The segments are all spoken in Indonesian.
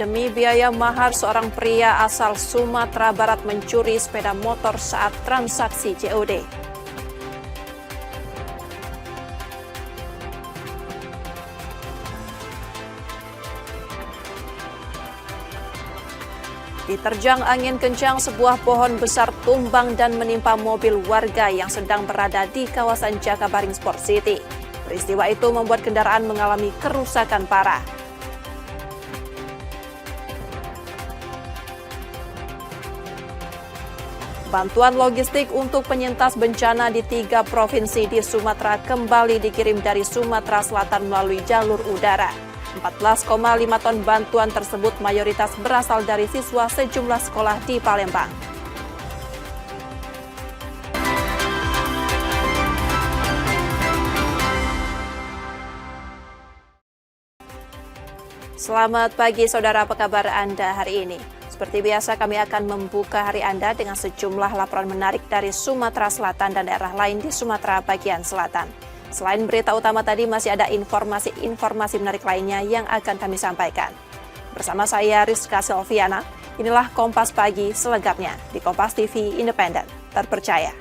Demi biaya mahar, seorang pria asal Sumatera Barat mencuri sepeda motor saat transaksi COD. Diterjang angin kencang, sebuah pohon besar tumbang dan menimpa mobil warga yang sedang berada di kawasan Jakabaring Sport City. Peristiwa itu membuat kendaraan mengalami kerusakan parah. Bantuan logistik untuk penyintas bencana di 3 provinsi di Sumatera kembali dikirim dari Sumatera Selatan melalui jalur udara. 14,5 ton bantuan tersebut mayoritas berasal dari siswa sejumlah sekolah di Palembang. Selamat pagi saudara, apa kabar Anda hari ini? Seperti biasa kami akan membuka hari Anda dengan sejumlah laporan menarik dari Sumatera Selatan dan daerah lain di Sumatera bagian selatan. Selain berita utama tadi, masih ada informasi menarik lainnya yang akan kami sampaikan. Bersama saya Rizka Silviana, inilah Kompas Pagi selengkapnya di Kompas TV Independen, terpercaya.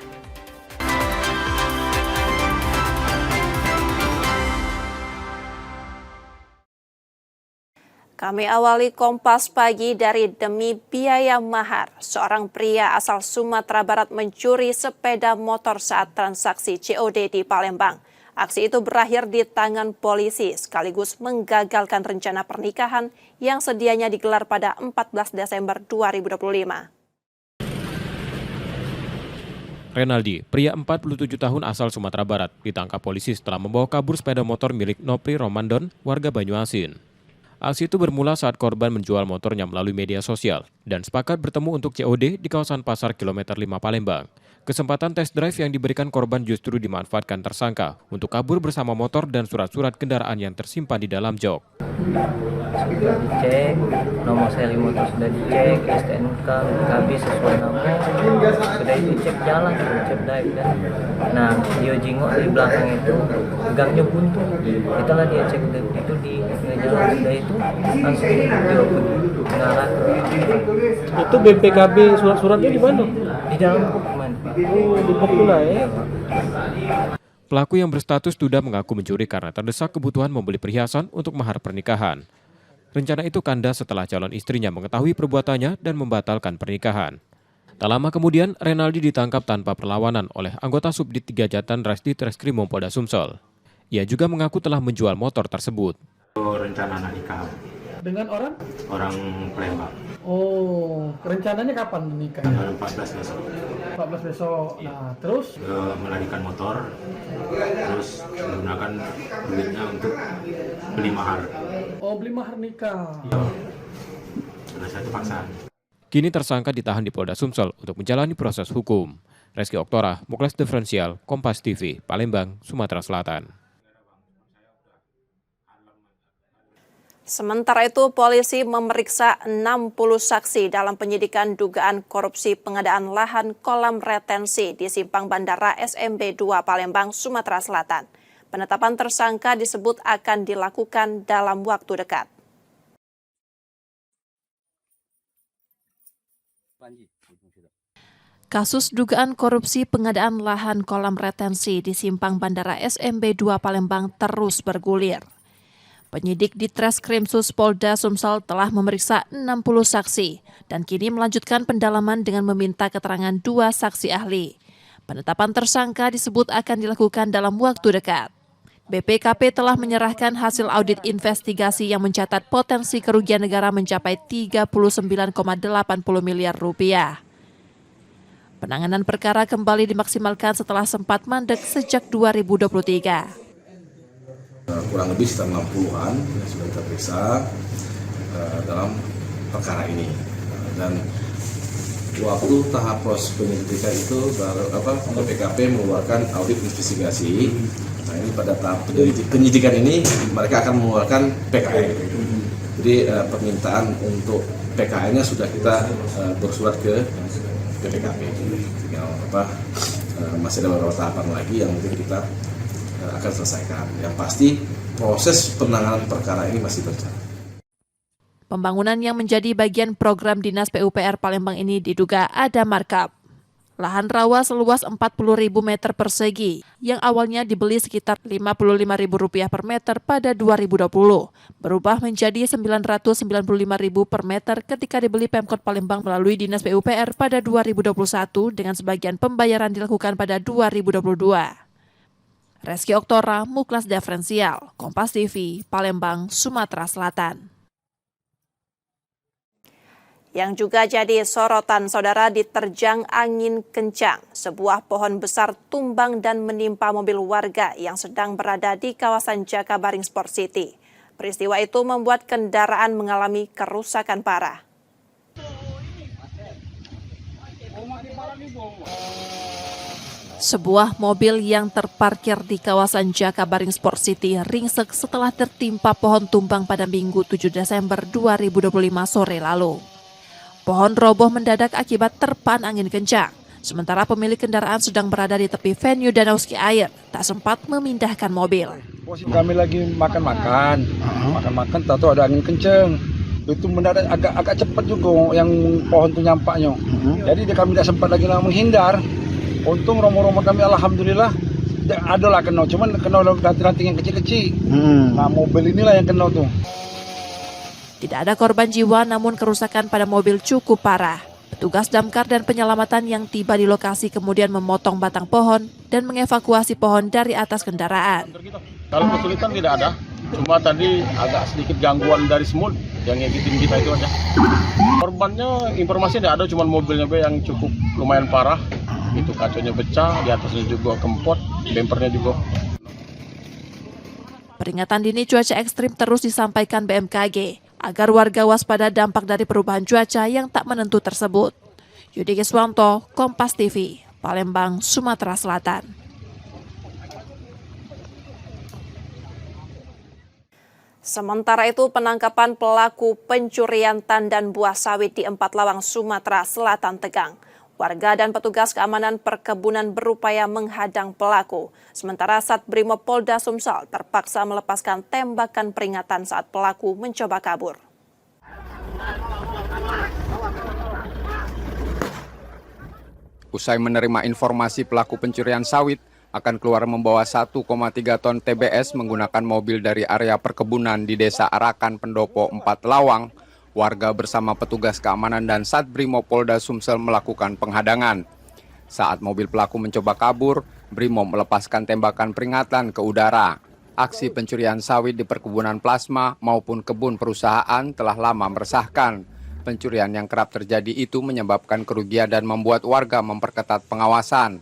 Kami awali Kompas Pagi dari demi biaya mahar. Seorang pria asal Sumatera Barat mencuri sepeda motor saat transaksi COD di Palembang. Aksi itu berakhir di tangan polisi sekaligus menggagalkan rencana pernikahan yang sedianya digelar pada 14 Desember 2025. Renaldi, pria 47 tahun asal Sumatera Barat, ditangkap polisi setelah membawa kabur sepeda motor milik Nopri Romandon, warga Banyuasin. Aksi itu bermula saat korban menjual motornya melalui media sosial dan sepakat bertemu untuk COD di kawasan Pasar Kilometer 5 Palembang. Kesempatan test drive yang diberikan korban justru dimanfaatkan tersangka untuk kabur bersama motor dan surat-surat kendaraan yang tersimpan di dalam jok. Sudah dicek, nomor seri motor sudah dicek, STNK, BKB sesuai nama, sudah itu cek jalan, cek drive kan. Nah, dia jengok di belakang itu, gangnya buntu. Itulah dia cek itu di jalan, sudah itu langsung dia mengarah ke itu BPKB surat-suratnya di mana? di dalam dokumen. Oh, di Pokula ya. Pelaku yang berstatus duda mengaku mencuri karena terdesak kebutuhan membeli perhiasan untuk mahar pernikahan. Rencana itu kandas setelah calon istrinya mengetahui perbuatannya dan membatalkan pernikahan. Tak lama kemudian, Renaldi ditangkap tanpa perlawanan oleh anggota Subdit 3 Jatan Rasdi Treskrimum Polda Sumsel. Ia juga mengaku telah menjual motor tersebut. Rencana anak nikah Dengan orang? orang Palembang Oh, rencananya kapan nikah? tanggal 14 besok. 14 besok. Nah, terus? Melarikan motor, terus menggunakan duitnya untuk beli mahar. Oh, beli mahar nikah. Karena saya terpaksa. Kini tersangka ditahan di Polda Sumsel untuk menjalani proses hukum. Reski Oktora, Muklas Diferensial, Kompas TV, Palembang, Sumatera Selatan. Sementara itu, polisi memeriksa 60 saksi dalam penyidikan dugaan korupsi pengadaan lahan kolam retensi di Simpang Bandara SMB 2 Palembang, Sumatera Selatan. Penetapan tersangka disebut akan dilakukan dalam waktu dekat. Kasus dugaan korupsi pengadaan lahan kolam retensi di Simpang Bandara SMB 2 Palembang terus bergulir. Penyidik di Treskrimsus Polda Sumsel telah memeriksa 60 saksi dan kini melanjutkan pendalaman dengan meminta keterangan 2 saksi ahli. Penetapan tersangka disebut akan dilakukan dalam waktu dekat. BPKP telah menyerahkan hasil audit investigasi yang mencatat potensi kerugian negara mencapai 39,80 miliar rupiah. Penanganan perkara kembali dimaksimalkan setelah sempat mandek sejak 2023. Kurang lebih sekitar 60-an yang sudah kita periksa dalam perkara ini, dan waktu tahap proses penyelidikan itu BPKP mengeluarkan audit investigasi. Nah, ini pada tahap penyidikan ini mereka akan mengeluarkan PKN. Jadi permintaan untuk PKN-nya sudah kita bersurat ke BPKP. Tinggal masih ada beberapa tahapan lagi yang mungkin kita akan selesaikan. Yang pasti proses penanganan perkara ini masih berjalan. Pembangunan yang menjadi bagian program Dinas PUPR Palembang ini diduga ada markup. Lahan rawa seluas 40.000 meter persegi yang awalnya dibeli sekitar Rp55.000 per meter pada 2020 berubah menjadi Rp995.000 per meter ketika dibeli Pemkot Palembang melalui Dinas PUPR pada 2021 dengan sebagian pembayaran dilakukan pada 2022. Reski Oktora, Muklas Diferensial, Kompas TV, Palembang, Sumatera Selatan. Yang juga jadi sorotan saudara, diterjang angin kencang. Sebuah pohon besar tumbang dan menimpa mobil warga yang sedang berada di kawasan Jakabaring Sport City. Peristiwa itu membuat kendaraan mengalami kerusakan parah. Sebuah mobil yang terparkir di kawasan Jakabaring Sport City ringsek setelah tertimpa pohon tumbang pada Minggu 7 Desember 2025 sore lalu. Pohon roboh mendadak akibat terpaan angin kencang. Sementara pemilik kendaraan sedang berada di tepi venue Danau Ski Air, tak sempat memindahkan mobil. Kami lagi makan-makan, tahu ada angin kencang. Itu mendadak agak cepat juga yang pohon itu nyampaknya. Jadi kami tidak sempat lagi menghindar. Untung romo-romo kami alhamdulillah adalah kena, cuman kena ranting yang kecil-kecil. Nah mobil inilah yang kena tuh. Tidak ada korban jiwa, namun kerusakan pada mobil cukup parah. Petugas damkar dan penyelamatan yang tiba di lokasi kemudian memotong batang pohon dan mengevakuasi pohon dari atas kendaraan. Kalau kesulitan tidak ada, cuma tadi agak sedikit gangguan dari semut yang ngigitin kita itu aja. Korbannya informasi tidak ada, cuma mobilnya yang cukup lumayan parah. Itu kacanya pecah, di atasnya juga kempot, bempernya juga. Peringatan dini cuaca ekstrim terus disampaikan BMKG agar warga waspada dampak dari perubahan cuaca yang tak menentu tersebut. Yudi Kiswanto, Kompas TV, Palembang, Sumatera Selatan. Sementara itu, penangkapan pelaku pencurian tandan buah sawit di Empathlawang, Sumatera Selatan tegang. Warga dan petugas keamanan perkebunan berupaya menghadang pelaku. Sementara Satbrimob Polda Sumsel terpaksa melepaskan tembakan peringatan saat pelaku mencoba kabur. Usai menerima informasi pelaku pencurian sawit akan keluar membawa 1,3 ton TBS menggunakan mobil dari area perkebunan di Desa Arakan, Pendopo, Empathlawang, warga bersama petugas keamanan dan Satbrimob Polda Sumsel melakukan penghadangan. Saat mobil pelaku mencoba kabur, Brimob melepaskan tembakan peringatan ke udara. Aksi pencurian sawit di perkebunan plasma maupun kebun perusahaan telah lama meresahkan. Pencurian yang kerap terjadi itu menyebabkan kerugian dan membuat warga memperketat pengawasan.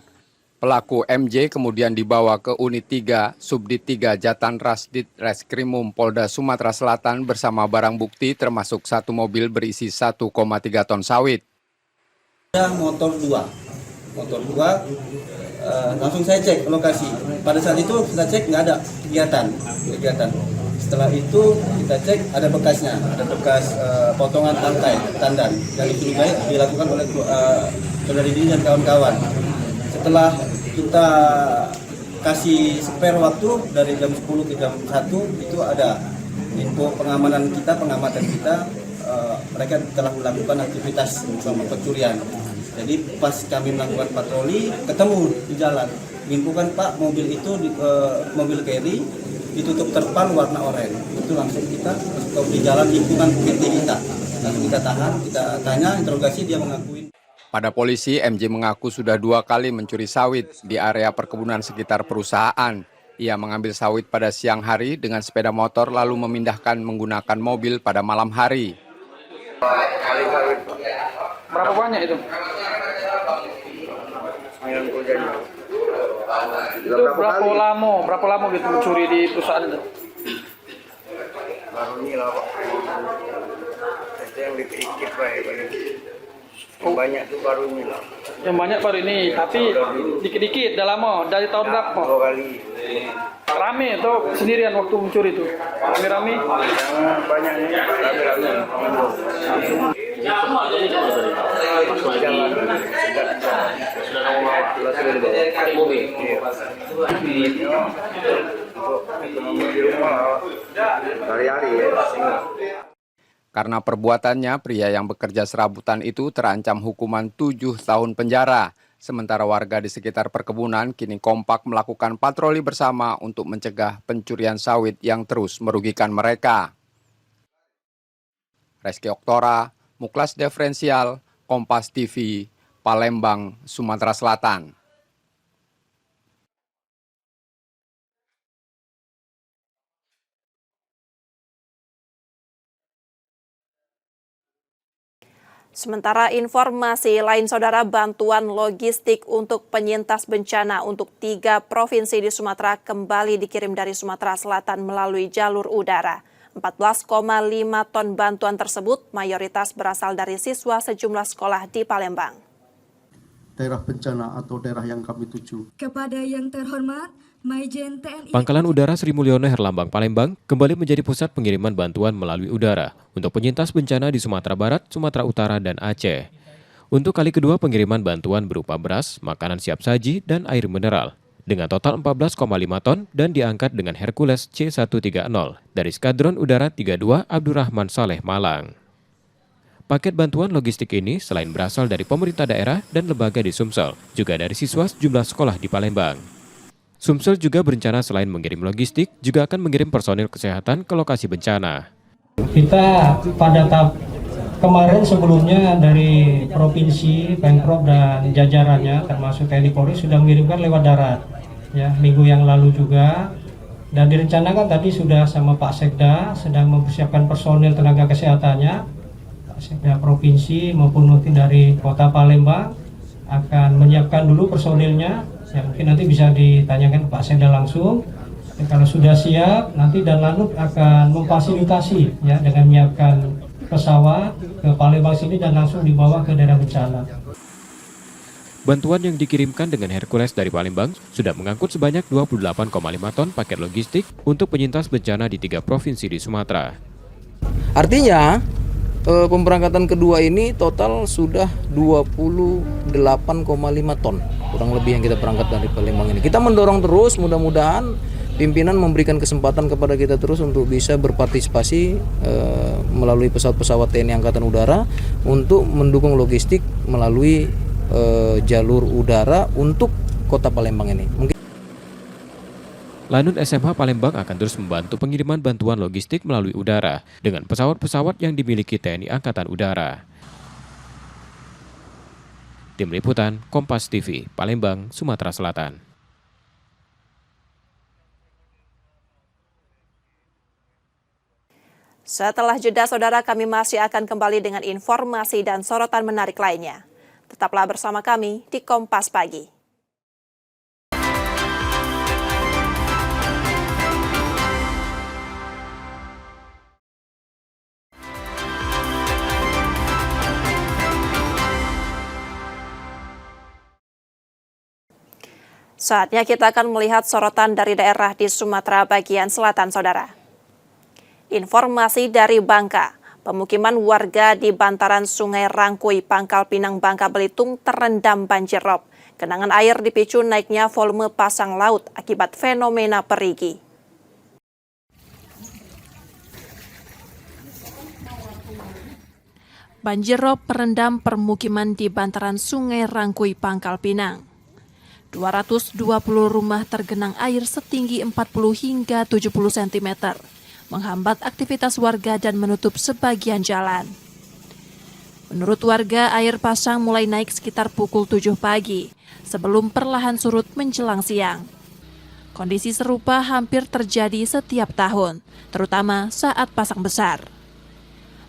Pelaku MJ kemudian dibawa ke Unit 3, Subdit 3 Jatanras Ditreskrimum Polda Sumatera Selatan bersama barang bukti termasuk satu mobil berisi 1,3 ton sawit. Ada motor 2, langsung saya cek lokasi. Pada saat itu kita cek nggak ada kegiatan. Setelah itu kita cek ada bekasnya, ada bekas potongan rantai tandan yang dilakukan oleh saudari Dini dan kawan-kawan. Setelah kita kasih spare waktu dari jam 10 ke jam 1 itu ada info pengamatan kita mereka telah melakukan aktivitas sama pencurian. Jadi pas kami melakukan patroli ketemu di jalan, infokan Pak mobil itu mobil carry ditutup terpal warna oranye. Itu langsung kita stop di jalan lingkungan PT kita. Langsung kita tahan, kita tanya, interogasi, dia mengakui. Pada polisi, MJ mengaku sudah 2 kali mencuri sawit di area perkebunan sekitar perusahaan. Ia mengambil sawit pada siang hari dengan sepeda motor lalu memindahkan menggunakan mobil pada malam hari. Berapa banyak itu? Itu berapa lama gitu mencuri di perusahaan itu? Baru ini lah Pak. Itu yang dipikir Pak. Banyak tuh baru ini lah. Yang banyak baru ini, tapi dikit-dikit dah lama. Dari tahun berapa? 2 kali. Rame atau sendirian waktu mencuri itu? Rame-rame? Yang banyaknya rame-rame. Hari-hari ya. Karena perbuatannya, pria yang bekerja serabutan itu terancam hukuman 7 tahun penjara. Sementara warga di sekitar perkebunan kini kompak melakukan patroli bersama untuk mencegah pencurian sawit yang terus merugikan mereka. Reski Oktora, Muklas Diferensial, Kompas TV, Palembang, Sumatera Selatan. Sementara informasi lain, saudara, bantuan logistik untuk penyintas bencana untuk 3 provinsi di Sumatera kembali dikirim dari Sumatera Selatan melalui jalur udara. 14,5 ton bantuan tersebut mayoritas berasal dari siswa sejumlah sekolah di Palembang. Daerah bencana atau daerah yang kami tuju. Kepada yang terhormat, Maijen TNI Pangkalan Udara Sri Mulyono Herlambang Palembang kembali menjadi pusat pengiriman bantuan melalui udara untuk penyintas bencana di Sumatera Barat, Sumatera Utara, dan Aceh. Untuk kali kedua pengiriman bantuan berupa beras, makanan siap saji, dan air mineral dengan total 14,5 ton dan diangkat dengan Hercules C-130 dari Skadron Udara 32 Abdurrahman Saleh Malang. Paket bantuan logistik ini selain berasal dari pemerintah daerah dan lembaga di Sumsel, juga dari siswa sejumlah sekolah di Palembang. Sumsel juga berencana selain mengirim logistik, juga akan mengirim personil kesehatan ke lokasi bencana. Kita pada tahap kemarin sebelumnya dari Provinsi, Pemprov dan jajarannya termasuk TNI Polri sudah mengirimkan lewat darat. Ya, minggu yang lalu juga. Dan direncanakan tadi sudah sama Pak Sekda sedang mempersiapkan personil tenaga kesehatannya. Pak Sekda Provinsi maupun mungkin dari Kota Palembang akan menyiapkan dulu personilnya. Ya, mungkin nanti bisa ditanyakan ke Pak Sekda langsung. Kalau sudah siap, nanti Danlanut akan memfasilitasi ya dengan menyiapkan pesawat ke Palembang sini dan langsung dibawa ke daerah bencana. Bantuan yang dikirimkan dengan Hercules dari Palembang sudah mengangkut sebanyak 28,5 ton paket logistik untuk penyintas bencana di 3 provinsi di Sumatera. Artinya, pemberangkatan kedua ini total sudah 28,5 ton kurang lebih yang kita berangkat dari Palembang ini. Kita mendorong terus, mudah-mudahan pimpinan memberikan kesempatan kepada kita terus untuk bisa berpartisipasi melalui pesawat-pesawat TNI Angkatan Udara untuk mendukung logistik melalui jalur udara untuk kota Palembang ini. Lanut SMH Palembang akan terus membantu pengiriman bantuan logistik melalui udara dengan pesawat-pesawat yang dimiliki TNI Angkatan Udara. Tim Liputan, Kompas TV, Palembang, Sumatera Selatan. Setelah jeda, saudara, kami masih akan kembali dengan informasi dan sorotan menarik lainnya. Tetaplah bersama kami di Kompas Pagi. Saatnya kita akan melihat sorotan dari daerah di Sumatera bagian selatan, saudara. Informasi dari Bangka, pemukiman warga di bantaran Sungai Rangkui, Pangkal Pinang, Bangka Belitung terendam banjir rob. Genangan air dipicu naiknya volume pasang laut akibat fenomena perigi. Banjir rob merendam permukiman di bantaran Sungai Rangkui, Pangkal Pinang. 220 rumah tergenang air setinggi 40 hingga 70 cm, menghambat aktivitas warga dan menutup sebagian jalan. Menurut warga, air pasang mulai naik sekitar pukul 7 pagi, sebelum perlahan surut menjelang siang. Kondisi serupa hampir terjadi setiap tahun, terutama saat pasang besar.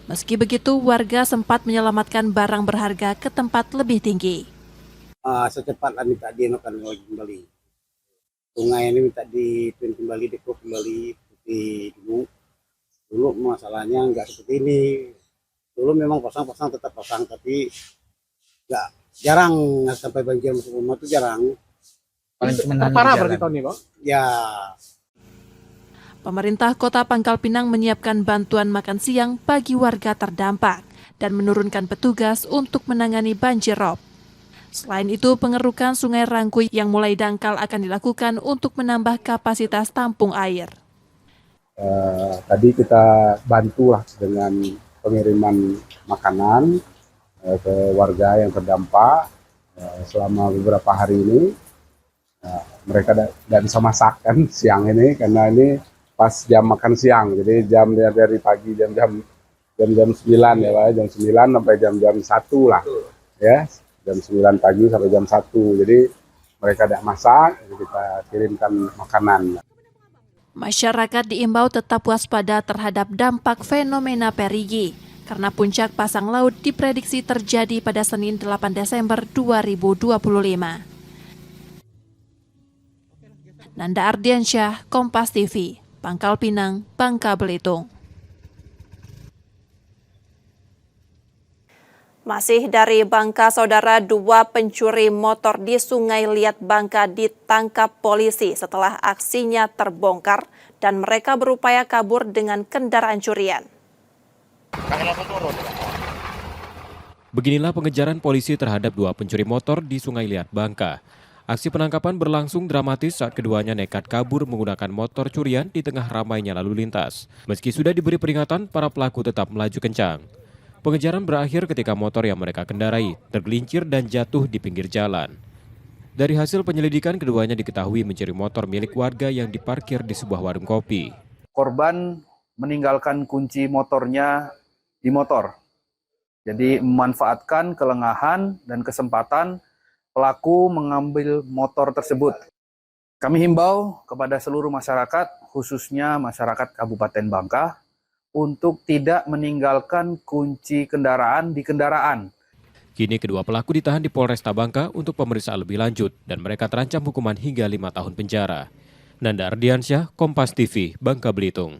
Meski begitu, warga sempat menyelamatkan barang berharga ke tempat lebih tinggi. Secepatnya minta dienokan kembali. Sungai ini minta dipin kembali, dikop kembali seperti dulu. Dulu masalahnya nggak seperti ini. Dulu memang pasang-pasang tetap pasang, tapi nggak jarang sampai banjir masuk rumah itu jarang. Parah berarti tahun ini, Bang? Ya. Pemerintah Kota Pangkal Pinang menyiapkan bantuan makan siang bagi warga terdampak dan menurunkan petugas untuk menangani banjir rob. Selain itu, pengerukan Sungai Rangkui yang mulai dangkal akan dilakukan untuk menambah kapasitas tampung air. Tadi kita bantu lah dengan pengiriman makanan ke warga yang terdampak selama beberapa hari ini. Mereka tidak bisa masak kan siang ini karena ini pas jam makan siang, jadi jam dari pagi jam 9 ya Pak, jam 9 sampai jam 1 lah ya, jam 9 pagi sampai jam 1, jadi mereka tidak masak, jadi kita kirimkan makanan. Masyarakat diimbau tetap waspada terhadap dampak fenomena perigi karena puncak pasang laut diprediksi terjadi pada Senin 8 Desember 2025. Nanda Ardiansyah, Kompas TV, Pangkal Pinang, Bangka Belitung. Masih dari Bangka, saudara, 2 pencuri motor di Sungai Liat Bangka ditangkap polisi setelah aksinya terbongkar dan mereka berupaya kabur dengan kendaraan curian. Beginilah pengejaran polisi terhadap 2 pencuri motor di Sungai Liat Bangka. Aksi penangkapan berlangsung dramatis saat keduanya nekat kabur menggunakan motor curian di tengah ramainya lalu lintas. Meski sudah diberi peringatan, para pelaku tetap melaju kencang. Pengejaran berakhir ketika motor yang mereka kendarai tergelincir dan jatuh di pinggir jalan. Dari hasil penyelidikan, keduanya diketahui mencuri motor milik warga yang diparkir di sebuah warung kopi. Korban meninggalkan kunci motornya di motor. Jadi memanfaatkan kelengahan dan kesempatan pelaku mengambil motor tersebut. Kami himbau kepada seluruh masyarakat, khususnya masyarakat Kabupaten Bangka, untuk tidak meninggalkan kunci kendaraan di kendaraan. Kini kedua pelaku ditahan di Polresta Bangka untuk pemeriksaan lebih lanjut dan mereka terancam hukuman hingga 5 tahun penjara. Nanda Ardiansyah, Kompas TV, Bangka Belitung.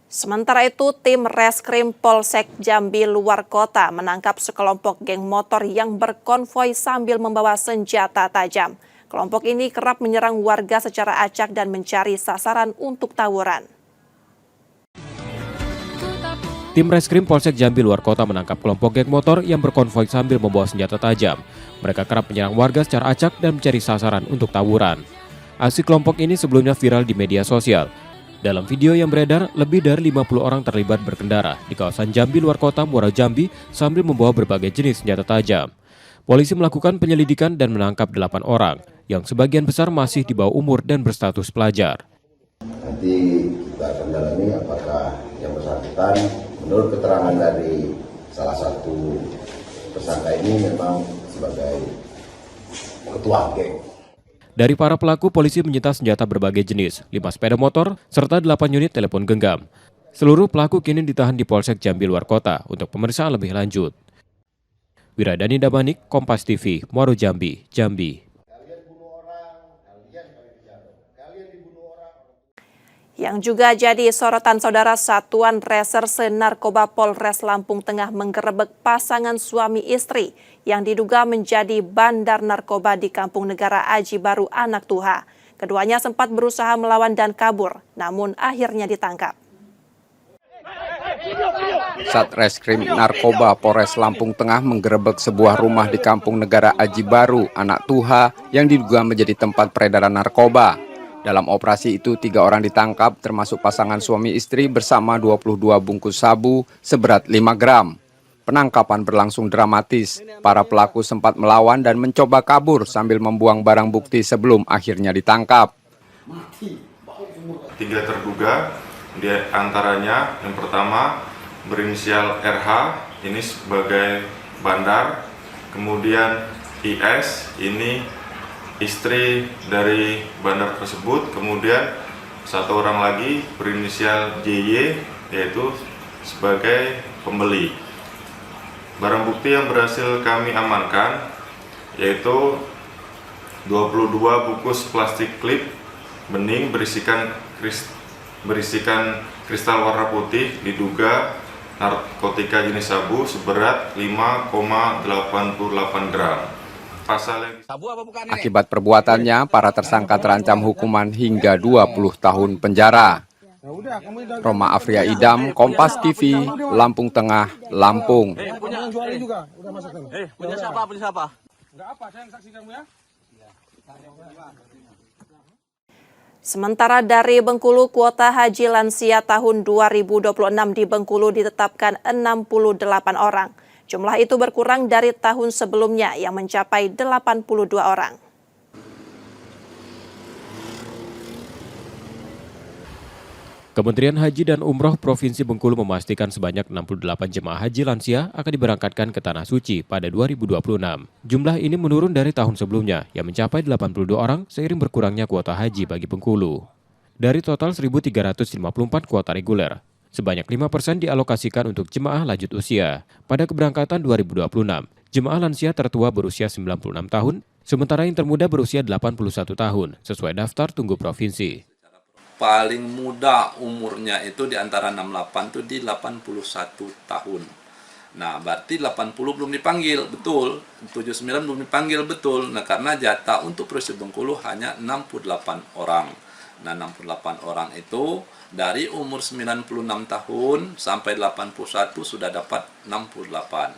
Sementara itu, tim Reskrim Polsek Jambi luar kota menangkap sekelompok geng motor yang berkonvoi sambil membawa senjata tajam. Kelompok ini kerap menyerang warga secara acak dan mencari sasaran untuk tawuran. Tim Reskrim Polsek Jambi luar kota menangkap kelompok geng motor yang berkonvoi sambil membawa senjata tajam. Mereka kerap menyerang warga secara acak dan mencari sasaran untuk tawuran. Aksi kelompok ini sebelumnya viral di media sosial. Dalam video yang beredar, lebih dari 50 orang terlibat berkendara di kawasan Jambi luar kota Muara Jambi sambil membawa berbagai jenis senjata tajam. Polisi melakukan penyelidikan dan menangkap 8 orang, yang sebagian besar masih di bawah umur dan berstatus pelajar. Nanti kita akan dalami apakah yang bersangkutan, menurut keterangan dari salah satu tersangka ini memang sebagai ketua geng. Dari para pelaku, polisi menyita senjata berbagai jenis, 5 sepeda motor, serta 8 unit telepon genggam. Seluruh pelaku kini ditahan di Polsek Jambi luar kota untuk pemeriksaan lebih lanjut. Wiradani Damanik, Kompas TV, Muaro Jambi, Jambi. Yang juga jadi sorotan, saudara, Satuan Reserse Narkoba Polres Lampung Tengah menggerebek pasangan suami istri yang diduga menjadi bandar narkoba di Kampung Negara Aji Baru, Anak Tuha. Keduanya sempat berusaha melawan dan kabur, namun akhirnya ditangkap. Satreskrim Narkoba Polres Lampung Tengah menggerebek sebuah rumah di Kampung Negara Aji Baru, Anak Tuha, yang diduga menjadi tempat peredaran narkoba. Dalam operasi itu, 3 orang ditangkap, termasuk pasangan suami istri bersama 22 bungkus sabu seberat 5 gram. Penangkapan berlangsung dramatis. Para pelaku sempat melawan dan mencoba kabur sambil membuang barang bukti sebelum akhirnya ditangkap. 3 terduga, di antaranya yang pertama berinisial RH, ini sebagai bandar, kemudian IS, ini istri dari bandar tersebut, kemudian 1 orang lagi berinisial JY, yaitu sebagai pembeli. Barang bukti yang berhasil kami amankan yaitu 22 bungkus plastik klip bening berisikan kristal warna putih, diduga narkotika jenis sabu seberat 5,88 gram. Akibat perbuatannya, para tersangka terancam hukuman hingga 20 tahun penjara. Roma Afria Idam, Kompas TV, Lampung Tengah, Lampung. Punya siapa? Sementara dari Bengkulu, kuota haji lansia tahun 2026 di Bengkulu ditetapkan 68 orang. Jumlah itu berkurang dari tahun sebelumnya yang mencapai 82 orang. Kementerian Haji dan Umroh Provinsi Bengkulu memastikan sebanyak 68 jemaah haji lansia akan diberangkatkan ke Tanah Suci pada 2026. Jumlah ini menurun dari tahun sebelumnya yang mencapai 82 orang seiring berkurangnya kuota haji bagi Bengkulu. Dari total 1.354 kuota reguler, sebanyak 5% dialokasikan untuk jemaah lanjut usia. Pada keberangkatan 2026, jemaah lansia tertua berusia 96 tahun, sementara yang termuda berusia 81 tahun, sesuai daftar tunggu provinsi. Paling muda umurnya itu di antara 68 itu di 81 tahun. Nah, berarti 80 belum dipanggil, betul. 79 belum dipanggil, betul. Nah, karena jatah untuk Provinsi Bengkulu hanya 68 orang. Nah, 68 orang itu dari umur 96 tahun sampai 81 sudah dapat 68.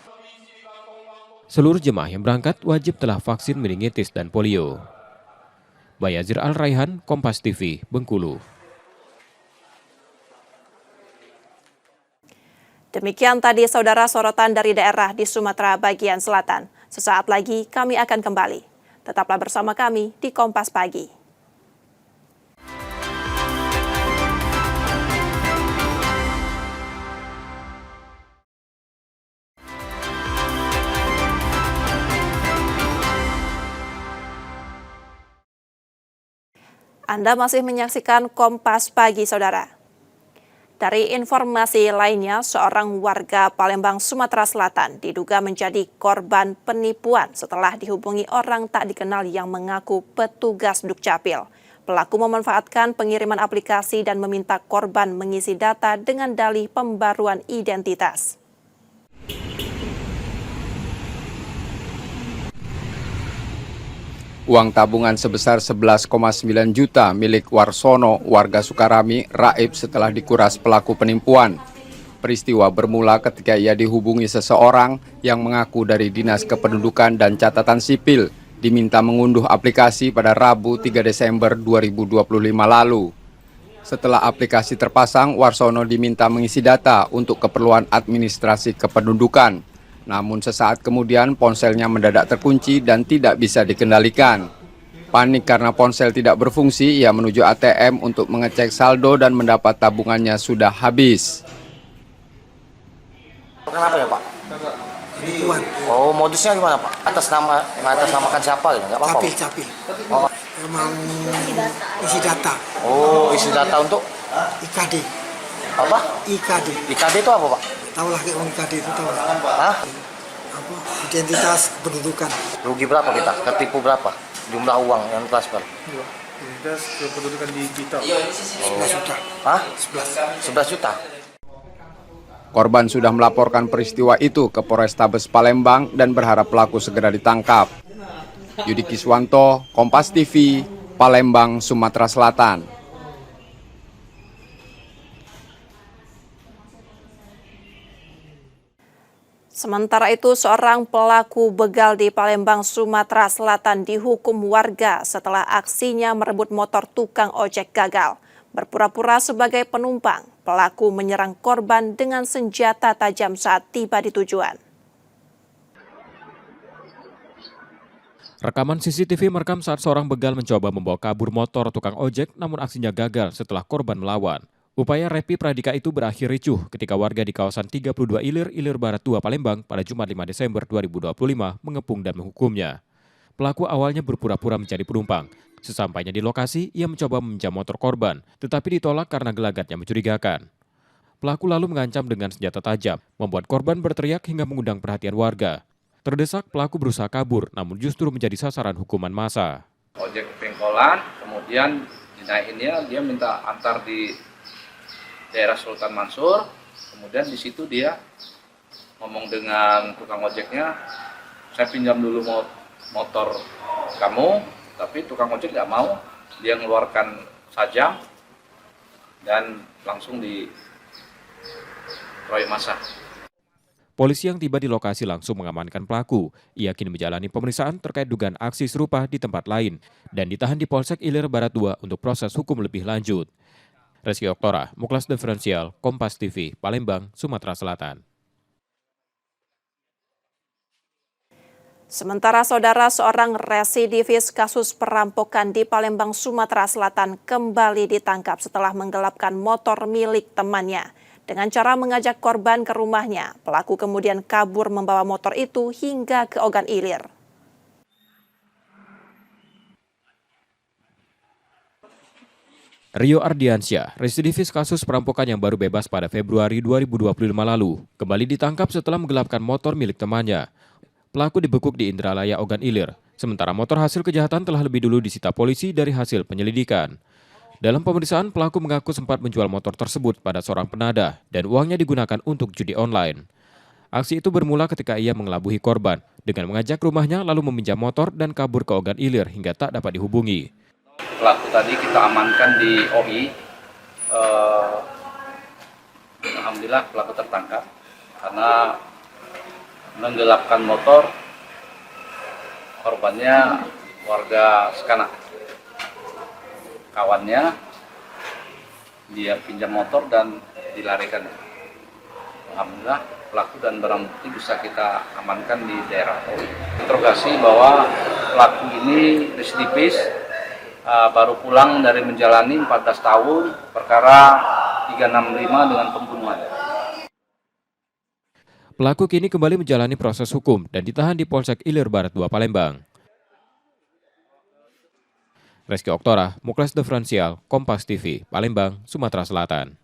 Seluruh jemaah yang berangkat wajib telah vaksin meningitis dan polio. Bayazir Al-Raihan, Kompas TV, Bengkulu. Demikian tadi saudara sorotan dari daerah di Sumatera bagian selatan. Sesaat lagi kami akan kembali. Tetaplah bersama kami di Kompas Pagi. Anda masih menyaksikan Kompas Pagi, saudara. Dari informasi lainnya, seorang warga Palembang, Sumatera Selatan diduga menjadi korban penipuan setelah dihubungi orang tak dikenal yang mengaku petugas Dukcapil. Pelaku memanfaatkan pengiriman aplikasi dan meminta korban mengisi data dengan dalih pembaruan identitas. Uang tabungan sebesar 11,9 juta milik Warsono, warga Sukarami, raib setelah dikuras pelaku penipuan. Peristiwa bermula ketika ia dihubungi seseorang yang mengaku dari Dinas Kependudukan dan Catatan Sipil, diminta mengunduh aplikasi pada Rabu 3 Desember 2025 lalu. Setelah aplikasi terpasang, Warsono diminta mengisi data untuk keperluan administrasi kependudukan. Namun sesaat kemudian ponselnya mendadak terkunci dan tidak bisa dikendalikan. Panik karena ponsel tidak berfungsi, ia menuju ATM untuk mengecek saldo dan mendapat tabungannya sudah habis. Kenapa ya Pak? Penipuan. Oh, modusnya gimana Pak? Atas namakan siapa gitu? Nggak apa-apa. Capil. Oh. Mau isi data. Oh, isi data untuk? IKD. Apa? IKD. IKD itu apa Pak? Tahu lah kayak IKD itu tahu. Hah? Apa? Identitas kependudukan. Rugi berapa kita? Tertipu berapa? Jumlah uang yang transfer? Identitas kependudukan digital. 11 juta. Hah? 11 juta. Korban sudah melaporkan peristiwa itu ke Polrestabes Palembang dan berharap pelaku segera ditangkap. Yudi Kiswanto, Kompas TV, Palembang, Sumatera Selatan. Sementara itu, seorang pelaku begal di Palembang, Sumatera Selatan dihukum warga setelah aksinya merebut motor tukang ojek gagal. Berpura-pura sebagai penumpang, pelaku menyerang korban dengan senjata tajam saat tiba di tujuan. Rekaman CCTV merekam saat seorang begal mencoba membawa kabur motor tukang ojek, namun aksinya gagal setelah korban melawan. Upaya Repi Pradika itu berakhir ricuh ketika warga di kawasan 32 Ilir Barat 2 Palembang pada Jumat 5 Desember 2025 mengepung dan menghukumnya. Pelaku awalnya berpura-pura menjadi penumpang. Sesampainya di lokasi, ia mencoba meminjam motor korban, tetapi ditolak karena gelagatnya mencurigakan. Pelaku lalu mengancam dengan senjata tajam, membuat korban berteriak hingga mengundang perhatian warga. Terdesak, pelaku berusaha kabur, namun justru menjadi sasaran hukuman massa. Ojek pengkolan, kemudian dinaikinnya dia minta antar di daerah Sultan Mansur, kemudian di situ dia ngomong dengan tukang ojeknya, saya pinjam dulu motor kamu, tapi tukang ojek nggak mau, dia mengeluarkan sajam dan langsung dikeroyok massa. Polisi yang tiba di lokasi langsung mengamankan pelaku. Ia kini menjalani pemeriksaan terkait dugaan aksi serupa di tempat lain dan ditahan di Polsek Ilir Barat 2 untuk proses hukum lebih lanjut. Reski Oktora, Muklas Diferensial, Kompas TV, Palembang, Sumatera Selatan. Sementara saudara, seorang residivis kasus perampokan di Palembang, Sumatera Selatan kembali ditangkap setelah menggelapkan motor milik temannya. Dengan cara mengajak korban ke rumahnya, pelaku kemudian kabur membawa motor itu hingga ke Ogan Ilir. Rio Ardiansyah, residivis kasus perampokan yang baru bebas pada Februari 2025 lalu, kembali ditangkap setelah menggelapkan motor milik temannya. Pelaku dibekuk di Indralaya Ogan Ilir, sementara motor hasil kejahatan telah lebih dulu disita polisi dari hasil penyelidikan. Dalam pemeriksaan, pelaku mengaku sempat menjual motor tersebut pada seorang penadah dan uangnya digunakan untuk judi online. Aksi itu bermula ketika ia mengelabuhi korban dengan mengajak rumahnya lalu meminjam motor dan kabur ke Ogan Ilir hingga tak dapat dihubungi. Pelaku tadi kita amankan di OI. Alhamdulillah pelaku tertangkap karena menggelapkan motor korbannya warga Sekanak. Kawannya dia pinjam motor dan dilarikan. Alhamdulillah pelaku dan barang bukti bisa kita amankan di daerah OI. Interogasi bahwa pelaku ini residivis, baru pulang dari menjalani 14 tahun perkara 365 dengan pembunuhan. Pelaku kini kembali menjalani proses hukum dan ditahan di Polsek Ilir Barat 2 Palembang. Reski Oktora, Muklas Diferensial, Kompas TV, Palembang, Sumatera Selatan.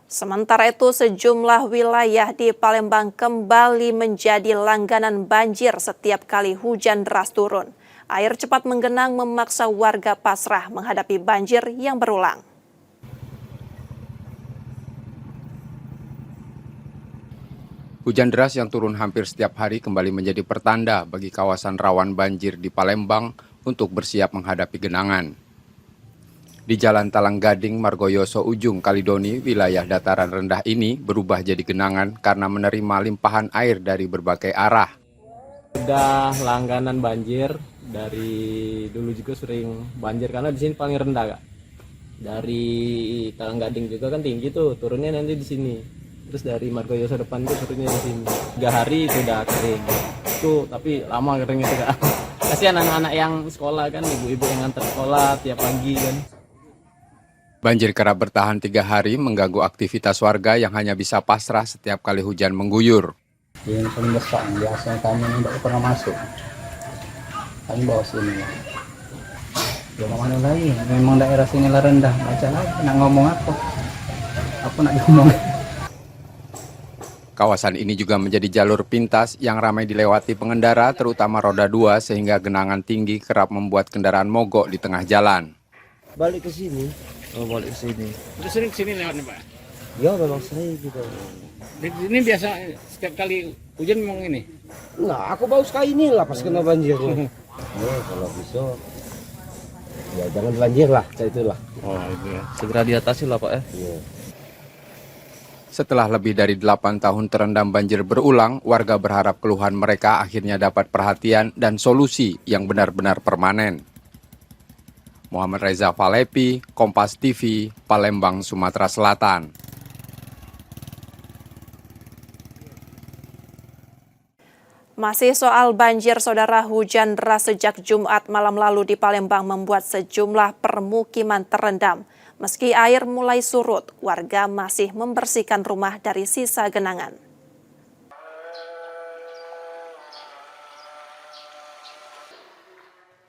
Sementara itu, sejumlah wilayah di Palembang kembali menjadi langganan banjir setiap kali hujan deras turun. Air cepat menggenang memaksa warga pasrah menghadapi banjir yang berulang. Hujan deras yang turun hampir setiap hari kembali menjadi pertanda bagi kawasan rawan banjir di Palembang untuk bersiap menghadapi genangan. Di Jalan Talang Gading, Margoyoso, Ujung Kalidoni, wilayah dataran rendah ini berubah jadi genangan karena menerima limpahan air dari berbagai arah. Sudah langganan banjir, dari dulu juga sering banjir karena di sini paling rendah, Kak. Dari Talang Gading juga kan tinggi tuh, turunnya nanti di sini. Terus dari Margoyoso depan itu turunnya di sini. 3 hari sudah kering. Itu tapi lama keringnya tuh, Kak. Kasihan anak-anak yang sekolah kan, ibu-ibu yang antar sekolah tiap pagi kan. Banjir kerap bertahan 3 hari mengganggu aktivitas warga yang hanya bisa pasrah setiap kali hujan mengguyur. Yang paling besar, biasanya kami tidak pernah masuk. Kami bawa sini. Ya mana lagi, memang daerah sini lah rendah. Baca lagi, nak ngomong apa? Apa nak ngomong? Kawasan ini juga menjadi jalur pintas yang ramai dilewati pengendara, terutama roda 2, sehingga genangan tinggi kerap membuat kendaraan mogok di tengah jalan. Balik ke sini. Oh, balik ke sini. Udah sering kesini lewat nih, Pak? Ya, memang sering gitu. Di sini biasa setiap kali hujan memang ini? Nah, aku baru sekali ini lah pas kena banjir. Kalau bisa, ya jangan banjir lah, itulah. Oh, itu ya. Segera diatasi lah, Pak ya. Iya. Setelah lebih dari 8 tahun terendam banjir berulang, warga berharap keluhan mereka akhirnya dapat perhatian dan solusi yang benar-benar permanen. Muhammad Reza Falepi, Kompas TV, Palembang, Sumatera Selatan. Masih soal banjir, saudara, hujan deras sejak Jumat malam lalu di Palembang membuat sejumlah permukiman terendam. Meski air mulai surut, warga masih membersihkan rumah dari sisa genangan.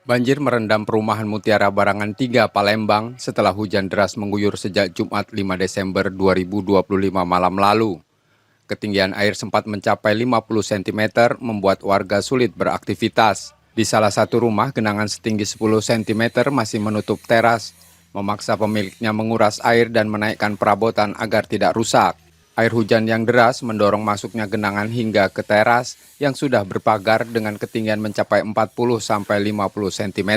Banjir merendam perumahan Mutiara Barangan 3 Palembang setelah hujan deras mengguyur sejak Jumat 5 Desember 2025 malam lalu. Ketinggian air sempat mencapai 50 cm membuat warga sulit beraktivitas. Di salah satu rumah, genangan setinggi 10 cm masih menutup teras, memaksa pemiliknya menguras air dan menaikkan perabotan agar tidak rusak. Air hujan yang deras mendorong masuknya genangan hingga ke teras yang sudah berpagar dengan ketinggian mencapai 40-50 cm.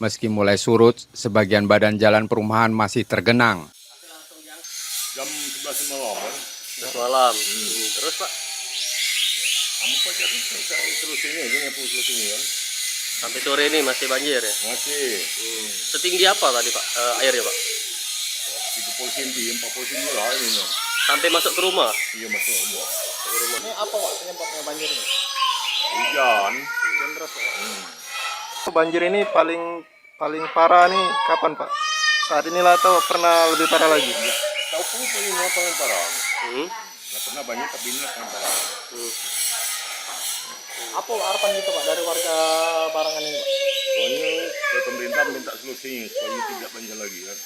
Meski mulai surut, sebagian badan jalan perumahan masih tergenang. Jam 11 malam. Malam. Terus Pak? Kamu pakai terus ini aja nyapu terus ini kan. Sampai sore ini masih banjir ya? Masih. Setinggi apa tadi Pak airnya Pak? 30 cm, 40 cm lah ini. Sampai masuk ke rumah? Iya masuk ke rumah. Ini apa Pak penyebabnya banjir ini? Hujan. Hujan deras Pak. Banjir ini paling parah nih kapan Pak? Saat inilah atau pernah lebih parah lagi? Ya, tahu pun paling parah. Nggak pernah banyak tapi ini akan parah. Apa harapan gitu Pak dari warga Barangan ini Pak? Pokoknya ke pemerintah minta solusi supaya tidak banjir lagi kan.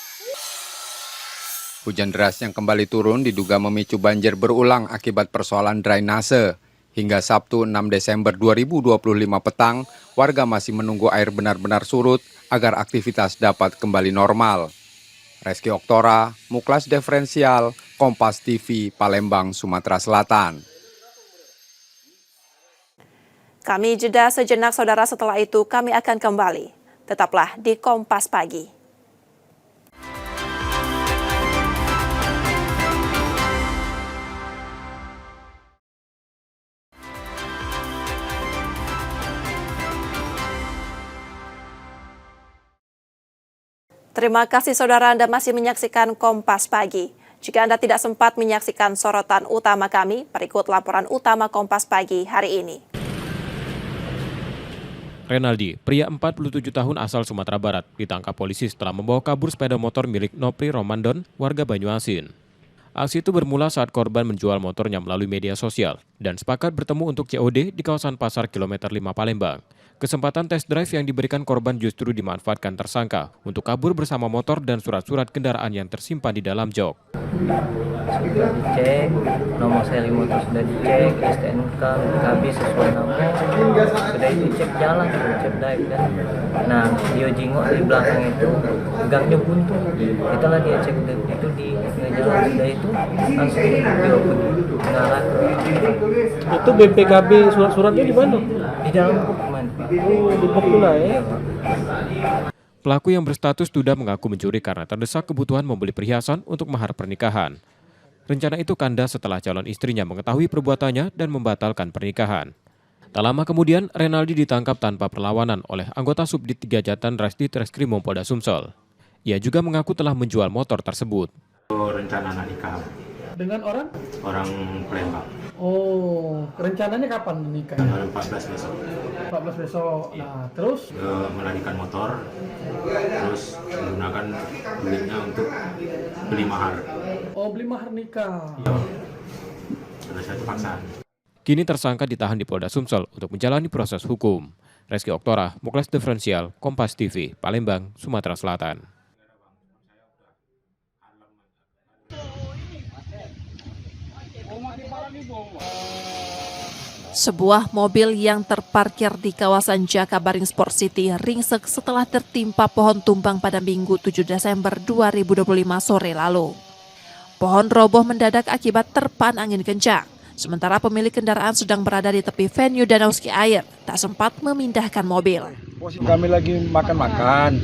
Hujan deras yang kembali turun diduga memicu banjir berulang akibat persoalan drainase. Hingga Sabtu 6 Desember 2025 petang, warga masih menunggu air benar-benar surut agar aktivitas dapat kembali normal. Reski Oktora, Muklas Diferensial, Kompas TV, Palembang, Sumatera Selatan. Kami jeda sejenak saudara, setelah itu kami akan kembali. Tetaplah di Kompas Pagi. Terima kasih saudara, Anda masih menyaksikan Kompas Pagi. Jika Anda tidak sempat menyaksikan sorotan utama kami, berikut laporan utama Kompas Pagi hari ini. Renaldi, pria 47 tahun asal Sumatera Barat, ditangkap polisi setelah membawa kabur sepeda motor milik Nopri Romandon, warga Banyuasin. Aksi itu bermula saat korban menjual motornya melalui media sosial dan sepakat bertemu untuk COD di kawasan Pasar Kilometer 5 Palembang. Kesempatan test drive yang diberikan korban justru dimanfaatkan tersangka untuk kabur bersama motor dan surat-surat kendaraan yang tersimpan di dalam jok. Sudah dicek, nomor seri motor sudah dicek, STNK, BKB sesuai nama, sudah itu cek jalan, cek drive kan. Nah, dia jenguk di belakang itu, gangnya buntu. Itulah dia cek itu di jalan sudah itu, langsung dia mengarah ke. Itu BPKB surat-suratnya di mana? Di dalam buku man. Oh, di buku lah ya. Pelaku yang berstatus duda mengaku mencuri karena terdesak kebutuhan membeli perhiasan untuk mahar pernikahan. Rencana itu kandas setelah calon istrinya mengetahui perbuatannya dan membatalkan pernikahan. Tak lama kemudian, Renaldi ditangkap tanpa perlawanan oleh anggota Subdit 3 Jatan Rasdi Treskrim Polda Sumsel. Ia juga mengaku telah menjual motor tersebut. Rencana anak nikah Dengan orang? orang Palembang. Oh, rencananya kapan menikah? Tanggal 14 besok. 14 besok. Nah, terus? Melarikan motor, terus menggunakan duitnya untuk beli mahar. Oh, beli mahar nikah. Iya. Terus saya terpaksa. Kini tersangka ditahan di Polda Sumsel untuk menjalani proses hukum. Reski Oktora, Muklas Diferensial, Kompas TV, Palembang, Sumatera Selatan. Sebuah mobil yang terparkir di kawasan Jakabaring Sport City ringsek setelah tertimpa pohon tumbang pada Minggu 7 Desember 2025 sore lalu. Pohon roboh mendadak akibat terpaan angin kencang. Sementara pemilik kendaraan sedang berada di tepi venue Danau Ski Air, tak sempat memindahkan mobil. Kami lagi makan-makan,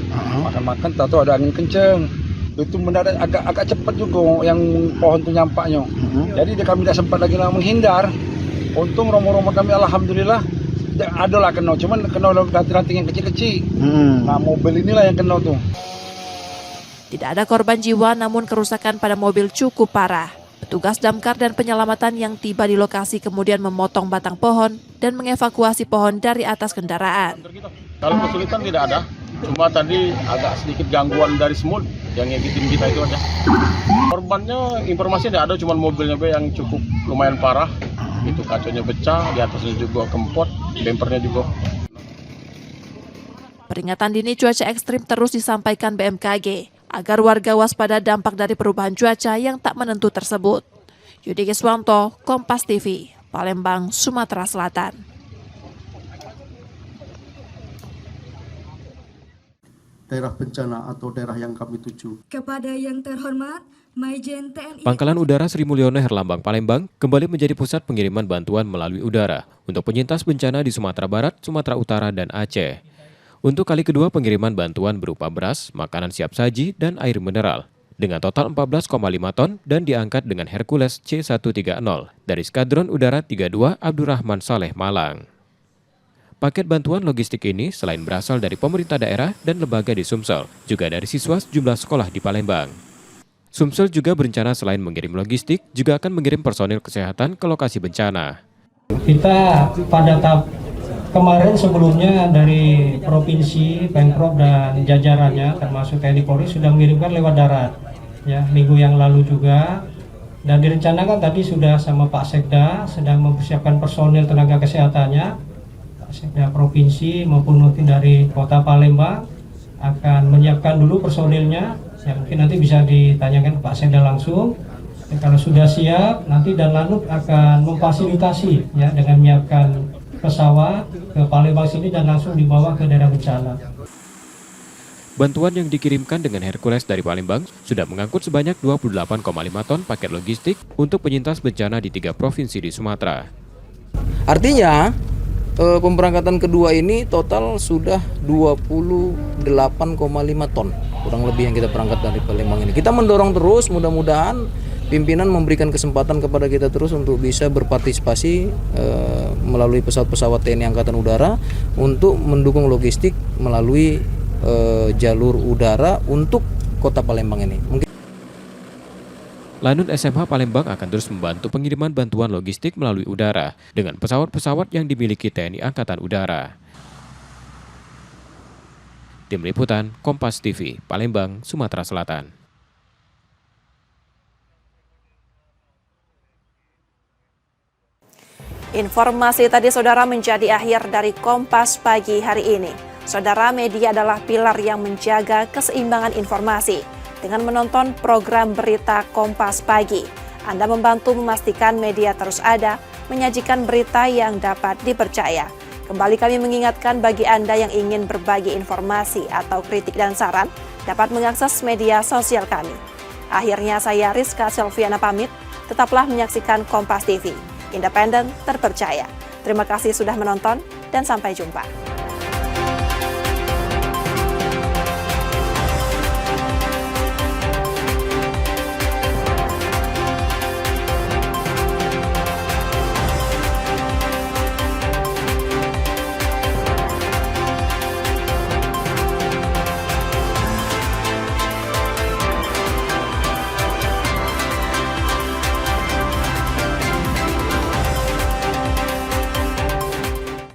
tahu ada angin kencang. Itu mendadak agak cepat juga yang pohon itu nyampaknya. Jadi kami tidak sempat lagi menghindar. Untung romo-romo kami alhamdulillah ada lah kena, cuman kena ranting yang kecil-kecil. Nah mobil inilah yang kena tuh. Tidak ada korban jiwa, namun kerusakan pada mobil cukup parah. Petugas damkar dan penyelamatan yang tiba di lokasi kemudian memotong batang pohon dan mengevakuasi pohon dari atas kendaraan. Kalau kesulitan tidak ada, cuma tadi agak sedikit gangguan dari semut yang ngegitin kita itu aja. Korbannya informasi tidak ada, cuma mobilnya yang cukup lumayan parah. Itu kacanya pecah, di atasnya juga kempot, bempernya juga. Peringatan dini cuaca ekstrim terus disampaikan BMKG agar warga waspada dampak dari perubahan cuaca yang tak menentu tersebut. Yudi Kiswanto, Kompas TV, Palembang, Sumatera Selatan. Daerah bencana atau daerah yang kami tuju. Kepada yang terhormat, Maijen TNI. Pangkalan Udara Sri Mulyono Herlambang Palembang kembali menjadi pusat pengiriman bantuan melalui udara untuk penyintas bencana di Sumatera Barat, Sumatera Utara, dan Aceh. Untuk kali kedua pengiriman bantuan berupa beras, makanan siap saji, dan air mineral dengan total 14,5 ton dan diangkat dengan Hercules C-130 dari Skadron Udara 32 Abdurrahman Saleh Malang. Paket bantuan logistik ini selain berasal dari pemerintah daerah dan lembaga di Sumsel, juga dari siswa sejumlah sekolah di Palembang. Sumsel juga berencana selain mengirim logistik, juga akan mengirim personil kesehatan ke lokasi bencana. Kita pada tahap kemarin sebelumnya dari Provinsi, Pemprov dan jajarannya termasuk TNI Polri sudah mengirimkan lewat darat. Ya, minggu yang lalu juga. Dan direncanakan tadi sudah sama Pak Sekda sedang mempersiapkan personil tenaga kesehatannya. Pak Sekda Provinsi maupun nanti dari Kota Palembang akan menyiapkan dulu personilnya. Ya, mungkin nanti bisa ditanyakan ke Pak Sekda langsung. Ya, kalau sudah siap, nanti Danlanut akan memfasilitasi ya dengan menyiapkan pesawat ke Palembang sini dan langsung dibawa ke daerah bencana. Bantuan yang dikirimkan dengan Hercules dari Palembang sudah mengangkut sebanyak 28,5 ton paket logistik untuk penyintas bencana di 3 provinsi di Sumatera. Artinya pemberangkatan kedua ini total sudah 28,5 ton kurang lebih yang kita berangkat dari Palembang ini. Kita mendorong terus, mudah-mudahan pimpinan memberikan kesempatan kepada kita terus untuk bisa berpartisipasi melalui pesawat-pesawat TNI Angkatan Udara untuk mendukung logistik melalui jalur udara untuk Kota Palembang ini. Lanut SMH Palembang akan terus membantu pengiriman bantuan logistik melalui udara dengan pesawat-pesawat yang dimiliki TNI Angkatan Udara. Tim Liputan Kompas TV, Palembang, Sumatera Selatan. Informasi tadi saudara menjadi akhir dari Kompas pagi hari ini. Saudara, media adalah pilar yang menjaga keseimbangan informasi. Dengan menonton program berita Kompas Pagi, Anda membantu memastikan media terus ada, menyajikan berita yang dapat dipercaya. Kembali kami mengingatkan bagi Anda yang ingin berbagi informasi atau kritik dan saran, dapat mengakses media sosial kami. Akhirnya saya Rizka Selviana pamit, tetaplah menyaksikan Kompas TV, independen, terpercaya. Terima kasih sudah menonton dan sampai jumpa.